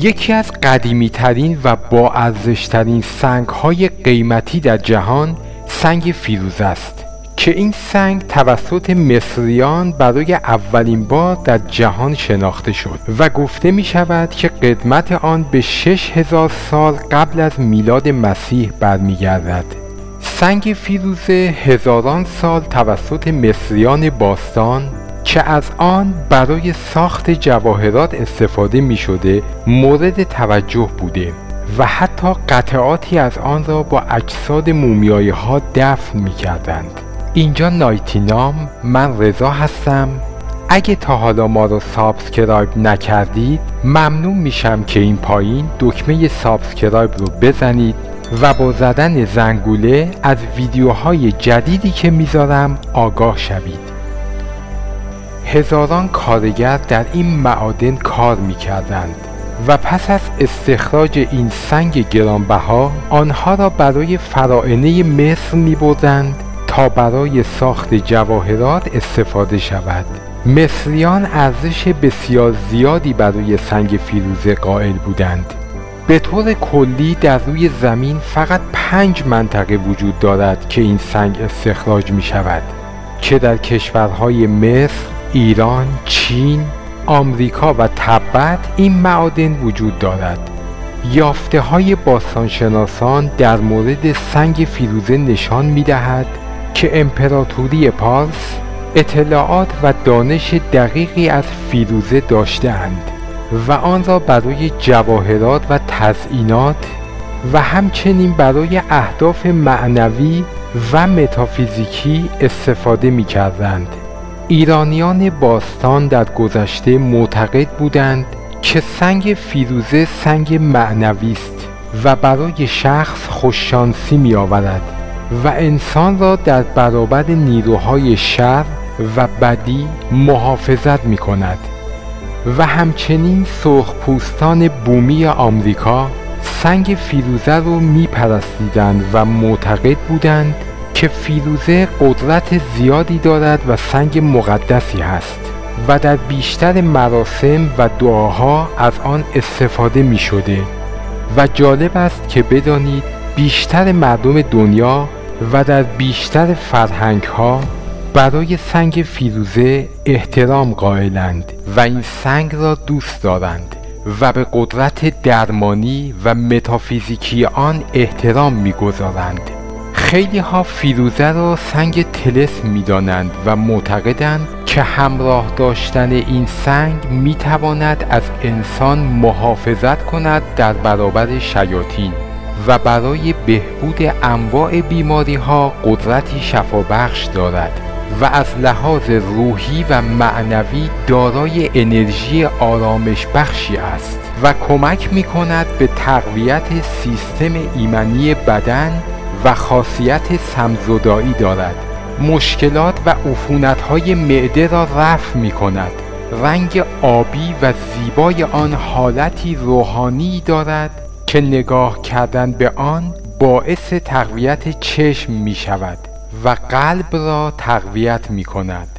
یکی از قدیمی ترین و با ارزش ترین سنگ های قیمتی در جهان سنگ فیروزه است که این سنگ توسط مصریان برای اولین بار در جهان شناخته شد و گفته می شود که قدمت آن به 6000 سال قبل از میلاد مسیح برمیگردد. سنگ فیروزه هزاران سال توسط مصریان باستان که از آن برای ساخت جواهرات استفاده می شده مورد توجه بوده و حتی قطعاتی از آن را با اجساد مومیایی ها دفن می کردند. اینجا نایتینام، من رضا هستم. اگه تا حالا ما رو سابسکرایب نکردید ممنون میشم که این پایین دکمه سابسکرایب رو بزنید و با زدن زنگوله از ویدیوهای جدیدی که میذارم آگاه شوید. هزاران کارگر در این معادن کار میکردند و پس از استخراج این سنگ گرانبها آنها را برای فراعنه مصر میبردند تا برای ساخت جواهرات استفاده شود. مصریان ارزش بسیار زیادی برای سنگ فیروزه قائل بودند. به طور کلی در روی زمین فقط 5 منطقه وجود دارد که این سنگ استخراج می شود که در کشورهای مصر، ایران، چین، آمریکا و تبت این معادن وجود دارد. یافته های باستانشناسان در مورد سنگ فیروزه نشان می دهد که امپراتوری پارس اطلاعات و دانش دقیقی از فیروزه داشته‌اند و آن را برای جواهرات و تزئینات و همچنین برای اهداف معنوی و متافیزیکی استفاده می‌کردند. ایرانیان باستان در گذشته معتقد بودند که سنگ فیروزه سنگ معنوی است و برای شخص خوششانسی می‌آورد و انسان را در برابر نیروهای شر و بدی محافظت می کند و همچنین سرخپوستان بومی آمریکا سنگ فیروزه رو می پرستیدند و معتقد بودند که فیروزه قدرت زیادی دارد و سنگ مقدسی است و در بیشتر مراسم و دعاها از آن استفاده می شده و جالب است که بدانید بیشتر مردم دنیا و در بیشتر فرهنگ ها برای سنگ فیروزه احترام قائلند و این سنگ را دوست دارند و به قدرت درمانی و متافیزیکی آن احترام می‌گذارند. خیلی ها فیروزه را سنگ طلسم می‌دانند و معتقدند که همراه داشتن این سنگ می‌تواند از انسان محافظت کند در برابر شیاطین و برای بهبود انواع بیماری ها قدرتی شفابخش دارد و از لحاظ روحی و معنوی دارای انرژی آرامش بخشی است و کمک می کند به تقویت سیستم ایمنی بدن و خاصیت سمزدایی دارد. مشکلات و عفونت های معده را رفع می کند. رنگ آبی و زیبای آن حالتی روحانی دارد که نگاه کردن به آن باعث تقویت چشم می شود و قلب را تقویت می کند.